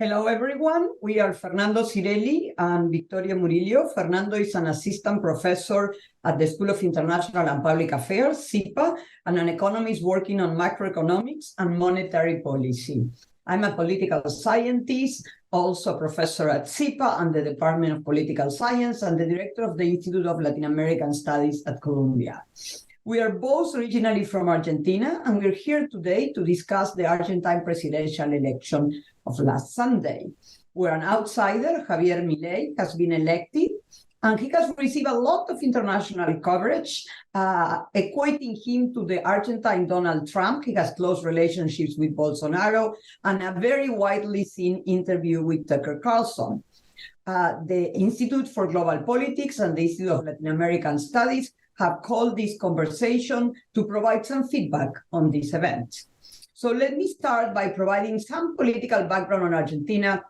Hello, everyone. We are Fernando Cirelli and Victoria Murillo. Fernando is an assistant professor at the School of International and Public Affairs, SIPA, and an economist working on macroeconomics and monetary policy. I'm a political scientist, also a professor at SIPA and the Department of Political Science, and the director of the Institute of Latin American Studies at Columbia. We are both originally from Argentina, and we're here today to discuss the Argentine presidential election of last Sunday, where an outsider, Javier Milei, has been elected, and he has received a lot of international coverage, equating him to the Argentine Donald Trump. He has close relationships with Bolsonaro, and a very widely seen interview with Tucker Carlson. The Institute for Global Politics and the Institute of Latin American Studies have called this conversation to provide some feedback on this event. So let me start by providing some political background on Argentina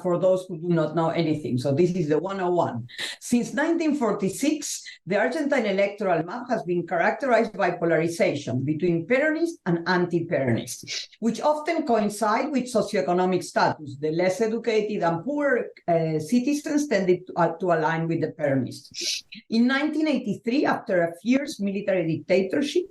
for those who do not know anything. So this is the 101. Since 1946, the Argentine electoral map has been characterized by polarization between Peronists and anti-Peronists, which often coincide with socioeconomic status. The less educated and poor citizens tended to align with the Peronists. In 1983, after a fierce military dictatorship,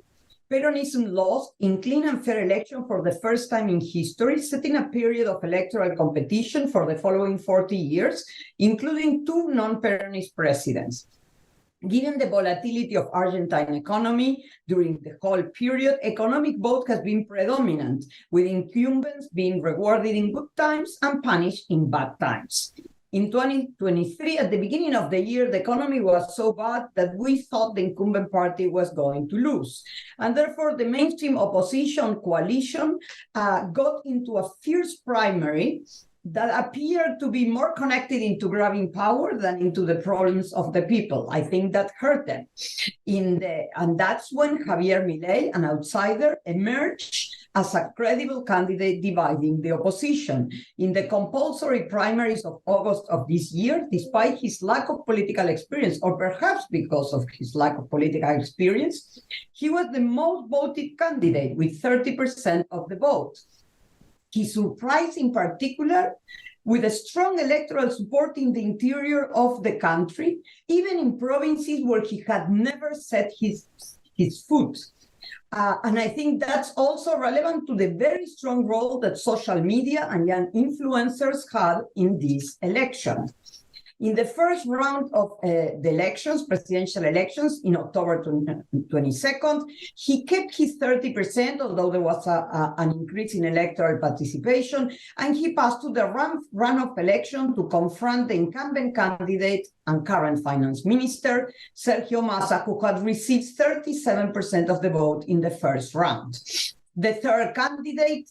Peronism lost in clean and fair election for the first time in history, setting a period of electoral competition for the following 40 years, including two non-Peronist presidents. Given the volatility of Argentine economy during the whole period, economic vote has been predominant, with incumbents being rewarded in good times and punished in bad times. In 2023, at the beginning of the year, the economy was so bad that we thought the incumbent party was going to lose. And therefore, the mainstream opposition coalition got into a fierce primary that appeared to be more connected into grabbing power than into the problems of the people. I think that hurt them. And that's when Javier Milei, an outsider, emerged as a credible candidate dividing the opposition. In the compulsory primaries of August of this year, despite his lack of political experience, or perhaps because of his lack of political experience, he was the most voted candidate with 30% of the vote. He surprised in particular with a strong electoral support in the interior of the country, even in provinces where he had never set his foot. And I think that's also relevant to the very strong role that social media and young influencers had in this election. In the first round of the elections, presidential elections, in October 22nd, he kept his 30%, although there was an increase in electoral participation, and he passed to the runoff election to confront the incumbent candidate and current finance minister, Sergio Massa, who had received 37% of the vote in the first round. The third candidate,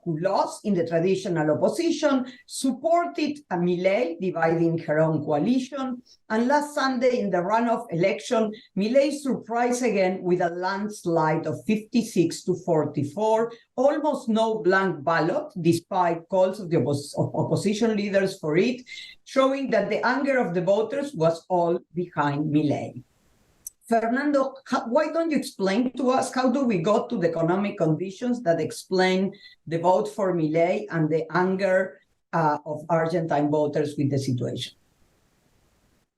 who lost in the traditional opposition, supported Milei, dividing her own coalition. And last Sunday, in the runoff election, Milei surprised again with a landslide of 56-44, almost no blank ballot, despite calls of the opposition leaders for it, showing that the anger of the voters was all behind Milei. Fernando, why don't you explain to us how do we go to the economic conditions that explain the vote for Milei and the anger of Argentine voters with the situation?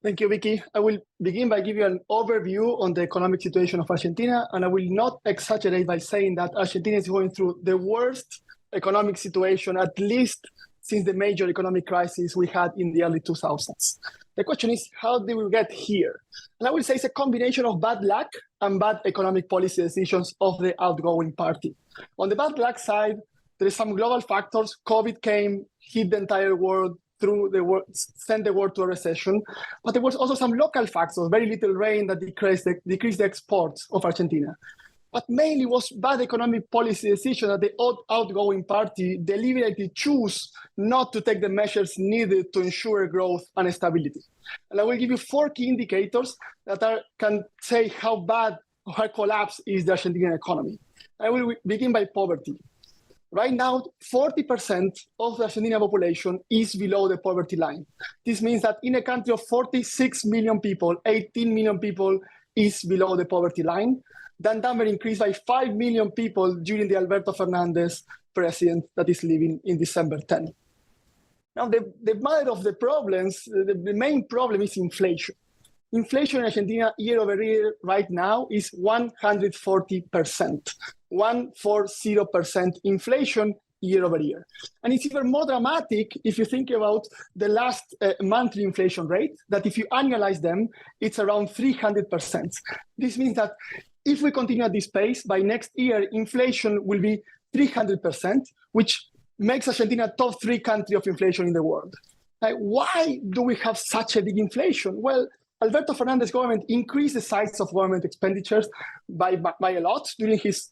Thank you, Vicky. I will begin by giving you an overview on the economic situation of Argentina, and I will not exaggerate by saying that Argentina is going through the worst economic situation, at least since the major economic crisis we had in the early 2000s. The question is, how did we get here? And I will say it's a combination of bad luck and bad economic policy decisions of the outgoing party. On the bad luck side, there is some global factors. COVID came, hit the entire world, sent the world to a recession. But there was also some local factors, very little rain that decreased the exports of Argentina. But mainly was bad economic policy decision that the outgoing party deliberately chose not to take the measures needed to ensure growth and stability. And I will give you 4 key indicators that can say how bad or how collapsed is the Argentinian economy. I will begin by poverty. Right now, 40% of the Argentinian population is below the poverty line. This means that in a country of 46 million people, 18 million people is below the poverty line. That number increased by 5 million people during the Alberto Fernandez president that is leaving in December 10. Now, the mother of the problems, the main problem is inflation. Inflation in Argentina year over year right now is 140%, 140% inflation year over year. And it's even more dramatic if you think about the last monthly inflation rate, that if you annualize them, it's around 300%. This means that if we continue at this pace, by next year, inflation will be 300%, which makes Argentina top 3 country of inflation in the world. Why do we have such a big inflation? Well, Alberto Fernandez's government increased the size of government expenditures by a lot during his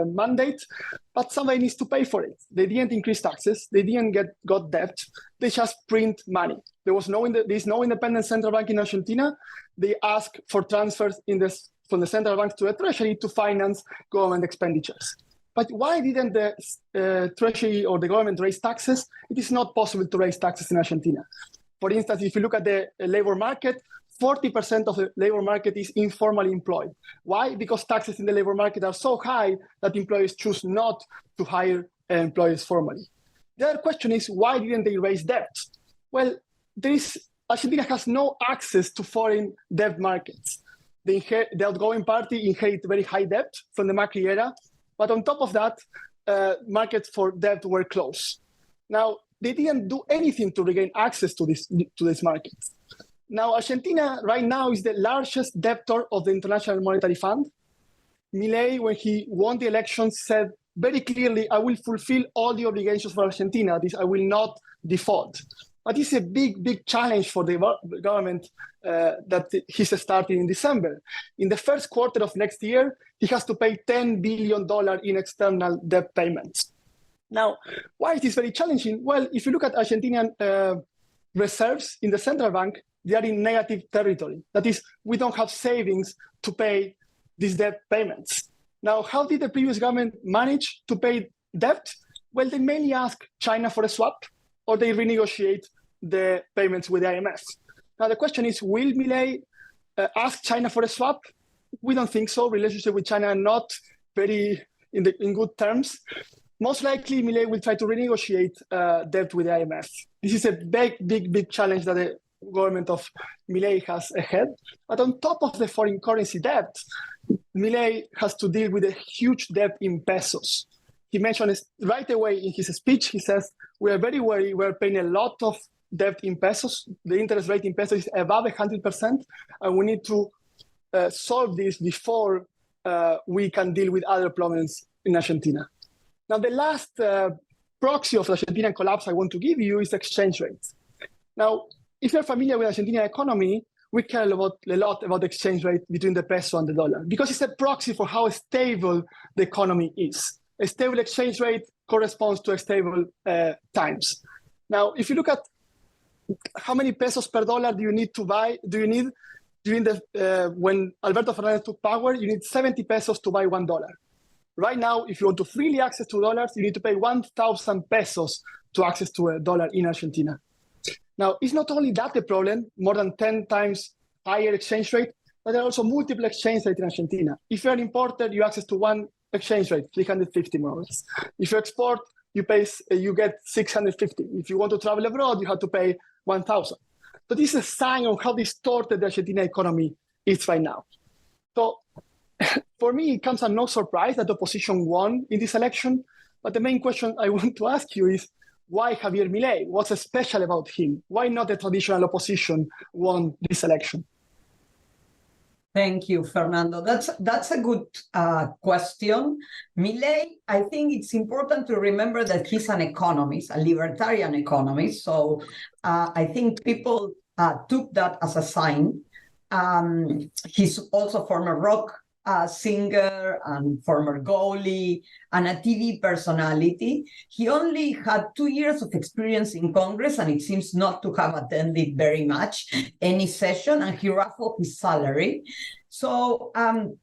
mandate, but somebody needs to pay for it. They didn't increase taxes. They didn't got debt. They just print money. There's no independent central bank in Argentina. They ask for transfers from the central bank to the treasury to finance government expenditures. But why didn't the treasury or the government raise taxes? It is not possible to raise taxes in Argentina. For instance, if you look at the labor market, 40% of the labor market is informally employed. Why? Because taxes in the labor market are so high that employers choose not to hire employees formally. The other question is, why didn't they raise debt? Well, Argentina has no access to foreign debt markets. The outgoing party inherited very high debt from the Macri era, but on top of that, markets for debt were closed. Now, they didn't do anything to regain access to these markets. Now, Argentina right now is the largest debtor of the International Monetary Fund. Milei, when he won the elections, said very clearly, I will fulfill all the obligations for Argentina. I will not default. But it's a big, big challenge for the government that he's starting in December. In the first quarter of next year, he has to pay $10 billion in external debt payments. Now, why is this very challenging? Well, if you look at Argentinian reserves in the central bank, they are in negative territory. That is, we don't have savings to pay these debt payments. Now, how did the previous government manage to pay debt? Well, they mainly ask China for a swap, or they renegotiate the payments with the IMF. Now, the question is, will Milei ask China for a swap? We don't think so. Relationship with China are not very in good terms. Most likely, Milei will try to renegotiate debt with the IMF. This is a big challenge that the government of Milei has ahead. But on top of the foreign currency debt, Milei has to deal with a huge debt in pesos. He mentioned it right away in his speech. He says, we are very worried. We're paying a lot of debt in pesos. The interest rate in pesos is above 100%. And we need to solve this before we can deal with other problems in Argentina. Now, the last proxy of the Argentinian collapse I want to give you is exchange rates. Now, if you're familiar with Argentine economy, we care a lot about the exchange rate between the peso and the dollar, because it's a proxy for how stable the economy is. A stable exchange rate corresponds to a stable times. Now, if you look at how many pesos per dollar during when Alberto Fernandez took power, you need 70 pesos to buy $1. Right now, if you want to freely access to dollars, you need to pay 1,000 pesos to access to a dollar in Argentina. Now, it's not only that the problem, more than 10 times higher exchange rate, but there are also multiple exchange rates in Argentina. If you're an importer, you access to one exchange rate, 350 more or less. If you export, you get 650. If you want to travel abroad, you have to pay 1,000. So this is a sign of how distorted the Argentina economy is right now. So for me, it comes as no surprise that the opposition won in this election. But the main question I want to ask you is, why Javier Milei? What's special about him? Why not the traditional opposition won this election? Thank you, Fernando. That's a good question. Milei, I think it's important to remember that he's an economist, a libertarian economist. So I think people took that as a sign. He's also former rock singer and former goalie and a TV personality. He only had 2 years of experience in Congress, and it seems not to have attended very much any session, and he raffled his salary. So, and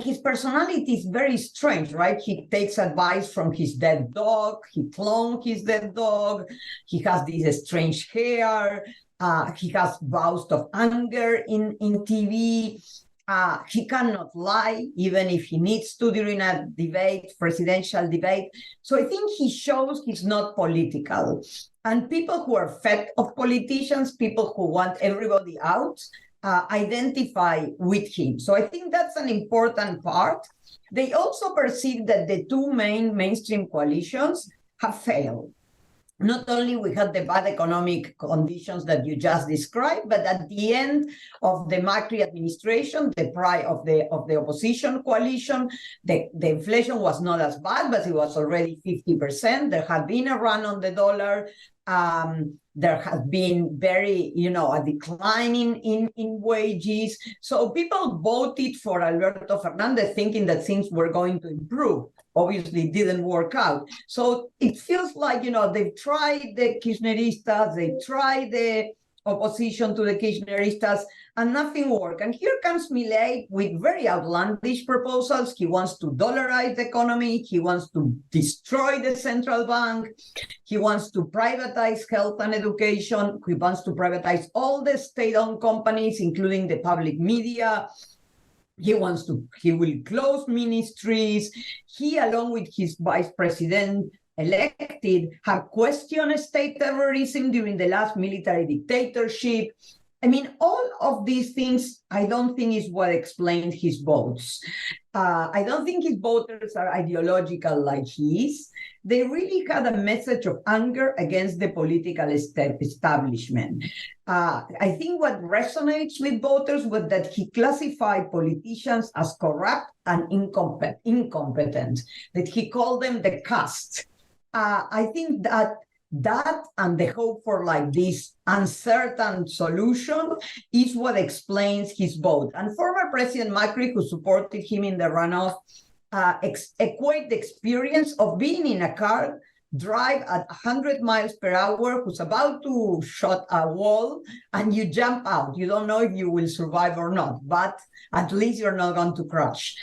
his personality is very strange, right? He takes advice from his dead dog. He cloned his dead dog. He has this strange hair. He has bouts of anger in TV. He cannot lie, even if he needs to during a debate, presidential debate. So I think he shows he's not political. And people who are fed of politicians, people who want everybody out, identify with him. So I think that's an important part. They also perceive that the two main mainstream coalitions have failed. Not only we had the bad economic conditions that you just described, but at the end of the Macri administration, the price of the opposition coalition, the inflation was not as bad, but it was already 50%. There had been a run on the dollar. There has been a decline in wages. So people voted for Alberto Fernandez thinking that things were going to improve. Obviously, didn't work out. So it feels like, they've tried the Kirchneristas, they tried the opposition to the Kirchneristas, and nothing worked. And here comes Milei with very outlandish proposals. He wants to dollarize the economy. He wants to destroy the central bank. He wants to privatize health and education. He wants to privatize all the state-owned companies, including the public media. He will close ministries. He, along with his vice president elected, have questioned state terrorism during the last military dictatorship. I mean, all of these things, I don't think is what explains his votes. I don't think his voters are ideological like he is. They really had a message of anger against the political establishment. I think what resonates with voters was that he classified politicians as corrupt and incompetent, that he called them the caste. I think that and the hope for this uncertain solution is what explains his vote. And former President Macri, who supported him in the runoff, equate the experience of being in a car, drive at 100 miles per hour, who's about to shot a wall, and you jump out. You don't know if you will survive or not, but at least you're not going to crash.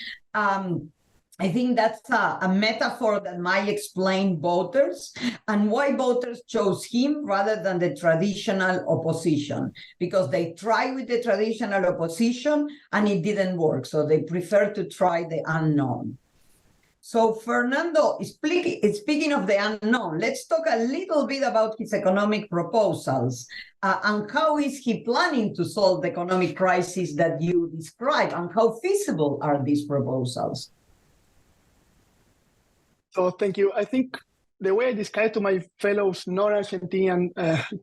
I think that's a metaphor that might explain voters and why voters chose him rather than the traditional opposition, because they tried with the traditional opposition and it didn't work. So they prefer to try the unknown. So Fernando, speaking of the unknown, let's talk a little bit about his economic proposals and how is he planning to solve the economic crisis that you described, and how feasible are these proposals? So thank you. I think the way I describe to my fellow non-Argentinian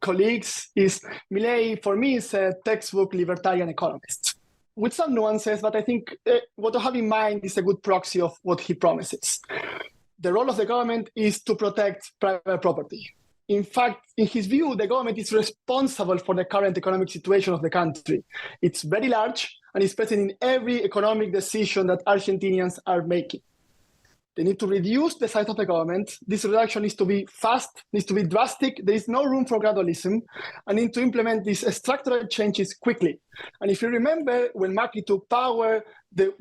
colleagues is Milei, for me, is a textbook libertarian economist with some nuances, but I think what to have in mind is a good proxy of what he promises. The role of the government is to protect private property. In fact, in his view, the government is responsible for the current economic situation of the country. It's very large and it's present in every economic decision that Argentinians are making. They need to reduce the size of the government. This reduction needs to be fast, needs to be drastic. There is no room for gradualism, and need to implement these structural changes quickly. And if you remember, when Macri took power, the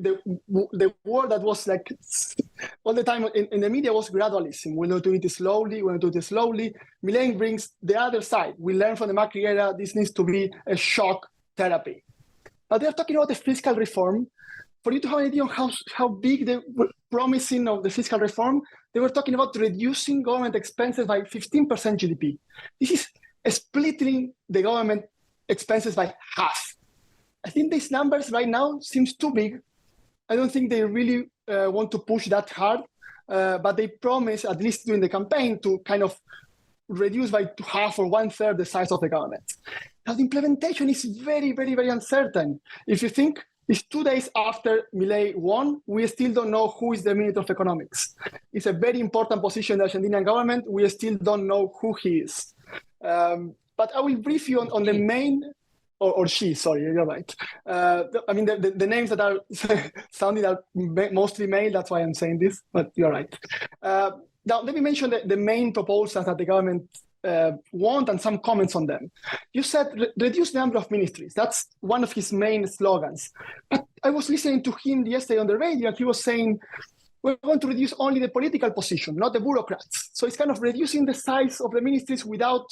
word that was all the time in the media was gradualism. We're going to do it slowly, we're going to do it slowly. Milei brings the other side. We learned from the Macri era, this needs to be a shock therapy. Now they're talking about the fiscal reform. For you to have an idea on how big the promising of the fiscal reform, they were talking about reducing government expenses by 15% GDP. This is splitting the government expenses by half. I think these numbers right now seems too big. I don't think they really want to push that hard, but they promise, at least during the campaign, to kind of reduce by half or 1/3 the size of the government. Now the implementation is very, very, very uncertain. If you think, it's 2 days after Milei won. We still don't know who is the Minister of Economics. It's a very important position in the Argentinian government. We still don't know who he is. But I will brief you on the main, or she, sorry, you're right. I mean, the names that are sounding are mostly male, that's why I'm saying this, but you're right. Now, let me mention the main proposals that the government want and some comments on them. You said reduce the number of ministries. That's one of his main slogans. But I was listening to him yesterday on the radio and he was saying, we're going to reduce only the political position, not the bureaucrats. So it's kind of reducing the size of the ministries without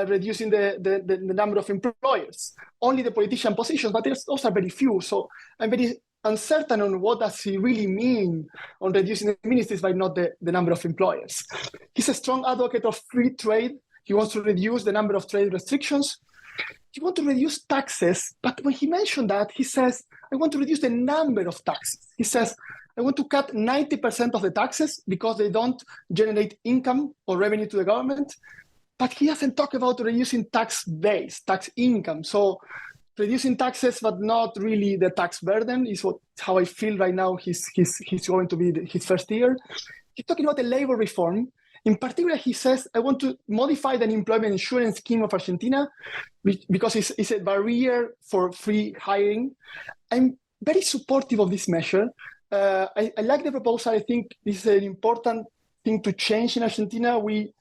reducing the number of employers. Only the politician positions, but those are very few. So I'm very uncertain on what does he really mean on reducing the ministries, but not the number of employers. He's a strong advocate of free trade. He wants to reduce the number of trade restrictions. He wants to reduce taxes, but when he mentioned that, he says, I want to reduce the number of taxes. He says, I want to cut 90% of the taxes because they don't generate income or revenue to the government. But he doesn't talk about reducing tax base, tax income. So reducing taxes, but not really the tax burden is how I feel right now he's going to be his first year. He's talking about the labor reform. In particular, he says, I want to modify the unemployment insurance scheme of Argentina because it's a barrier for free hiring. I'm very supportive of this measure. I like the proposal. I think this is an important thing to change in Argentina. We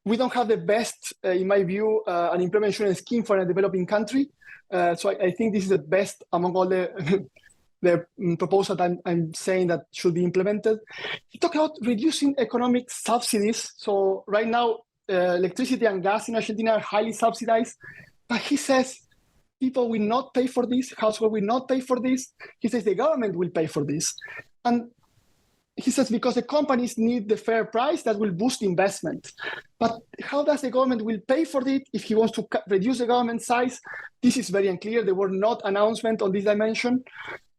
don't have the best, in my view, unemployment insurance scheme for a developing country. So I think this is the best among all the proposal that I'm saying that should be implemented. He talked about reducing economic subsidies. So right now, electricity and gas in Argentina are highly subsidized. But he says people will not pay for this, households will not pay for this. He says the government will pay for this. And he says because the companies need the fair price, that will boost investment. But how does the government will pay for it if he wants to reduce the government size? This is very unclear. There were not announcements on this dimension.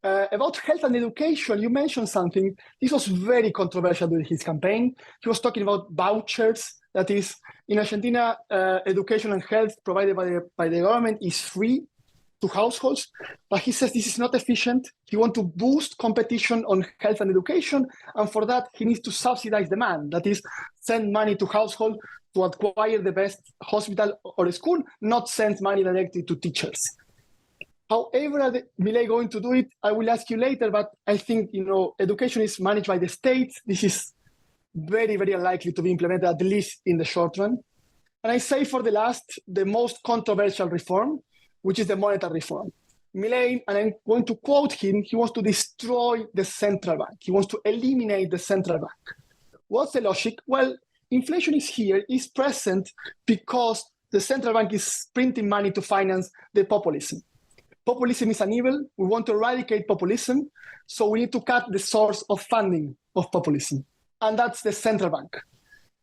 About health and education, you mentioned something. This was very controversial during his campaign. He was talking about vouchers. That is, in Argentina, education and health provided by the government is free to households. But he says this is not efficient. He wants to boost competition on health and education. And for that, he needs to subsidize demand. That is, send money to households to acquire the best hospital or school, not send money directly to teachers. However, are Milei going to do it? I will ask you later, but I think, education is managed by the state. This is very, very unlikely to be implemented, at least in the short run. And I say for the last, the most controversial reform, which is the monetary reform. Milei, and I'm going to quote him, he wants to destroy the central bank. He wants to eliminate the central bank. What's the logic? Well, inflation is present because the central bank is printing money to finance the populism. Populism is an evil. We want to eradicate populism. So we need to cut the source of funding of populism. And that's the central bank.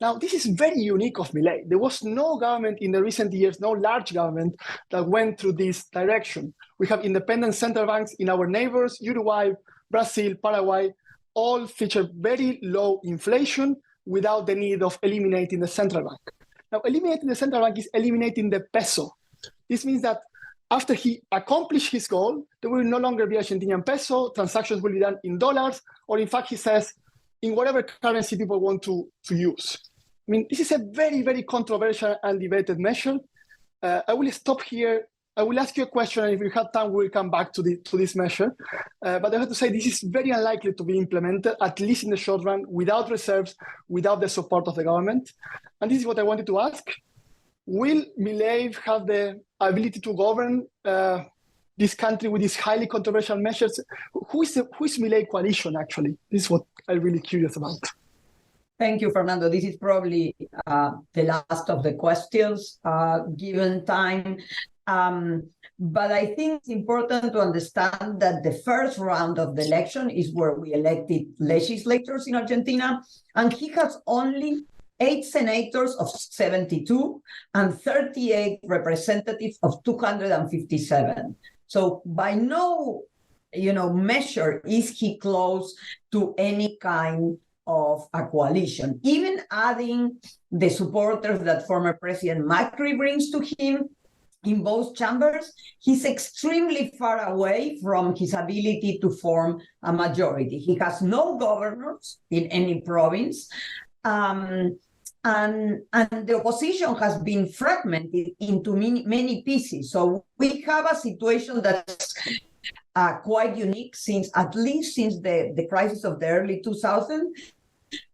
Now, this is very unique of Milei. There was no government in the recent years, no large government that went through this direction. We have independent central banks in our neighbors, Uruguay, Brazil, Paraguay, all feature very low inflation without the need of eliminating the central bank. Now, eliminating the central bank is eliminating the peso. This means that after he accomplished his goal, there will no longer be Argentinian peso, transactions will be done in dollars, or in fact, he says, in whatever currency people want to use. I mean, this is a very, very controversial and debated measure. I will stop here. I will ask you a question, and if we have time, we'll come back to this measure. But I have to say, this is very unlikely to be implemented, at least in the short run, without reserves, without the support of the government. And this is what I wanted to ask. Will Milei have the ability to govern this country with these highly controversial measures? Who is MLE Coalition, actually? This is what I'm really curious about. Thank you, Fernando. This is probably the last of the questions given time. But I think it's important to understand that the first round of the election is where we elected legislators in Argentina, and he has only 8 senators of 72 and 38 representatives of 257. So by no, measure is he close to any kind of a coalition. Even adding the supporters that former President Macri brings to him in both chambers, he's extremely far away from his ability to form a majority. He has no governors in any province. And the opposition has been fragmented into many pieces. So we have a situation that's quite unique at least since the crisis of the early 2000s,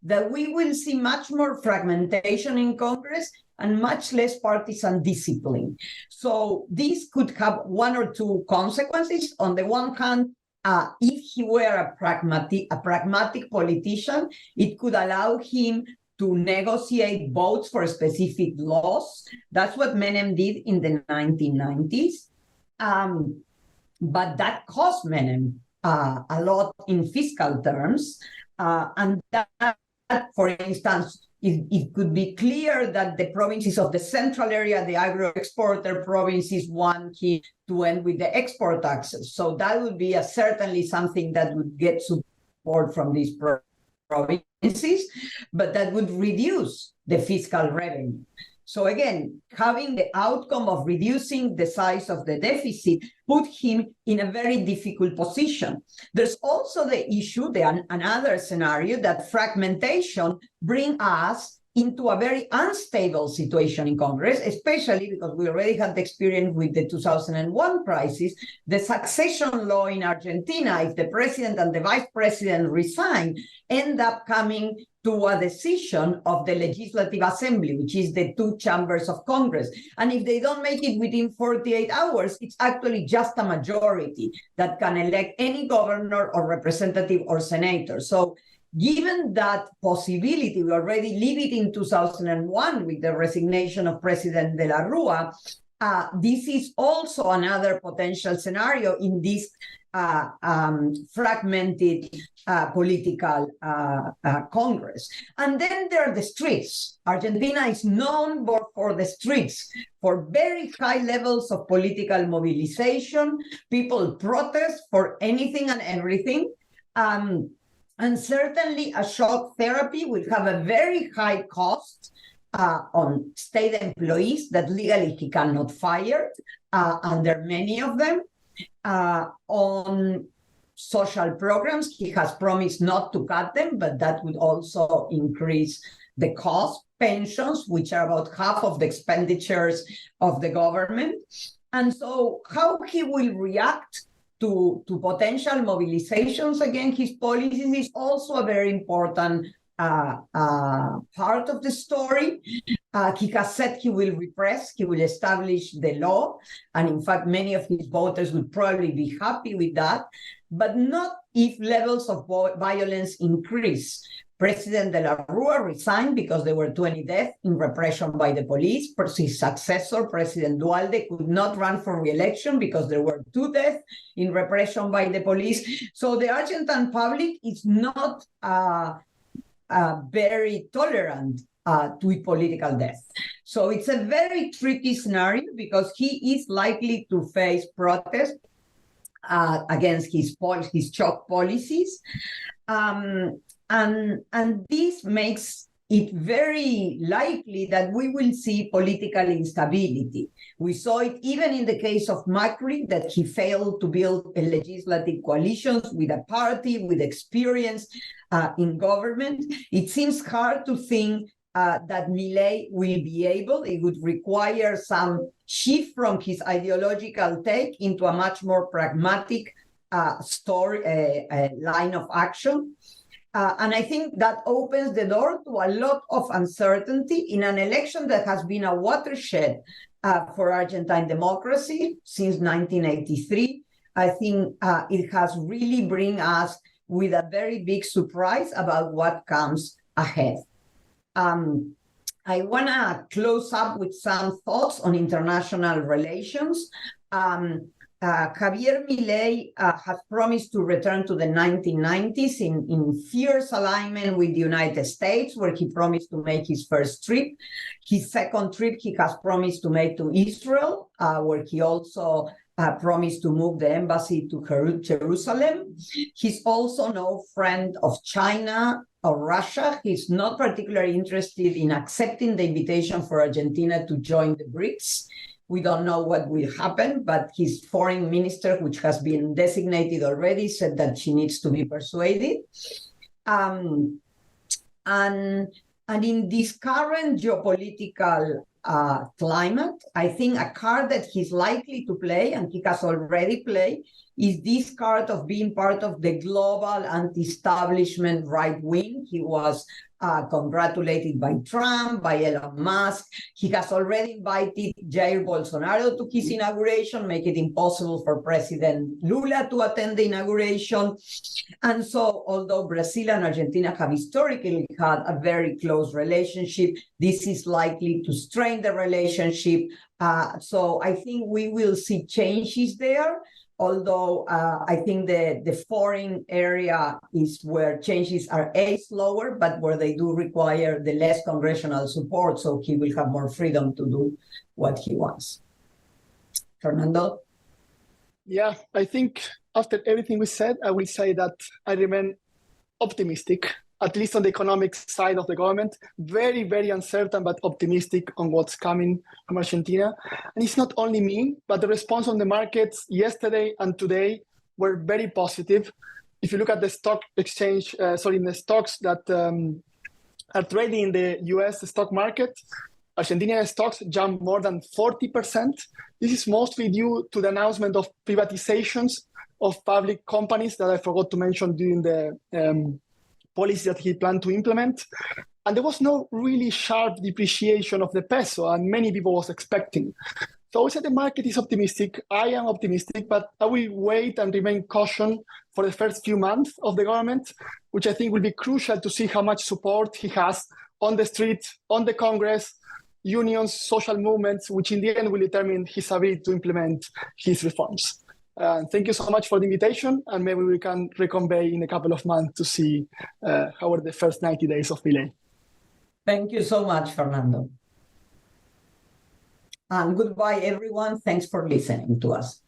that we will see much more fragmentation in Congress and much less partisan discipline. So this could have one or two consequences. On the one hand, if he were a pragmatic politician, it could allow him to negotiate votes for specific laws. That's what Menem did in the 1990s. But that cost Menem a lot in fiscal terms. And that, for instance, it could be clear that the provinces of the central area, the agro-exporter provinces, want to end with the export taxes. So that would be certainly something that would get support from these provinces, but that would reduce the fiscal revenue. So again, having the outcome of reducing the size of the deficit put him in a very difficult position. There's also the issue, another scenario, that fragmentation brings us into a very unstable situation in Congress, especially because we already had the experience with the 2001 crisis. The succession law in Argentina, if the president and the vice president resign, end up coming to a decision of the Legislative Assembly, which is the two chambers of Congress. And if they don't make it within 48 hours, it's actually just a majority that can elect any governor or representative or senator. So given that possibility, we already lived it in 2001 with the resignation of President de la Rúa. This is also another potential scenario in this fragmented political Congress. And then there are the streets. Argentina is known for the streets, for very high levels of political mobilization. People protest for anything and everything. And certainly a shock therapy will have a very high cost on state employees that legally he cannot fire, and there are many of them. On social programs, he has promised not to cut them, but that would also increase the cost. Pensions, which are about half of the expenditures of the government. And so how he will react to potential mobilizations against his policies is also a very important part of the story. He has said he will repress, he will establish the law, and in fact, many of his voters would probably be happy with that, but not if levels of violence increase. President de la Rúa resigned because there were 20 deaths in repression by the police. His successor, President Dualde, could not run for re-election because there were 2 deaths in repression by the police. So the Argentine public is not very tolerant to political death. So it's a very tricky scenario because he is likely to face protest against his shock policies. And this makes it very likely that we will see political instability. We saw it even in the case of Macri, that he failed to build a legislative coalitions with a party with experience in government. It seems hard to think that Milei will be able. It would require some shift from his ideological take into a much more pragmatic line of action. And I think that opens the door to a lot of uncertainty in an election that has been a watershed for Argentine democracy since 1983. I think it has really bring us with a very big surprise about what comes ahead. I want to close up with some thoughts on international relations. Javier Milei has promised to return to the 1990s in fierce alignment with the United States, where he promised to make his first trip. His second trip he has promised to make to Israel, where he also promised to move the embassy to Jerusalem. He's also no friend of China or Russia. He's not particularly interested in accepting the invitation for Argentina to join the BRICS. We don't know what will happen, but his foreign minister, which has been designated already, said that she needs to be persuaded. And in this current geopolitical climate, I think a card that he's likely to play, and he has already played, is this card of being part of the global anti-establishment right wing. He was congratulated by Trump, by Elon Musk. He has already invited Jair Bolsonaro to his inauguration, make it impossible for President Lula to attend the inauguration. And so, although Brazil and Argentina have historically had a very close relationship, this is likely to strain the relationship. So I think we will see changes there. Although I think the foreign area is where changes are slower, but where they do require the less congressional support, so he will have more freedom to do what he wants. Fernando? Yeah, I think after everything we said, I will say that I remain optimistic, at least on the economic side of the government, very, very uncertain, but optimistic on what's coming from Argentina. And it's not only me, but the response on the markets yesterday and today were very positive. If you look at the stock exchange, the stocks that are trading in the US stock market, Argentinian stocks jumped more than 40%. This is mostly due to the announcement of privatizations of public companies that I forgot to mention during the policy that he planned to implement. And there was no really sharp depreciation of the peso, and many people was expecting. So I would say the market is optimistic. I am optimistic, but I will wait and remain cautious for the first few months of the government, which I think will be crucial to see how much support he has on the street, on the Congress, unions, social movements, which in the end will determine his ability to implement his reforms. Thank you so much for the invitation, and maybe we can reconvene in a couple of months to see how are the first 90 days of Milei. Thank you so much, Fernando. And goodbye, everyone. Thanks for listening to us.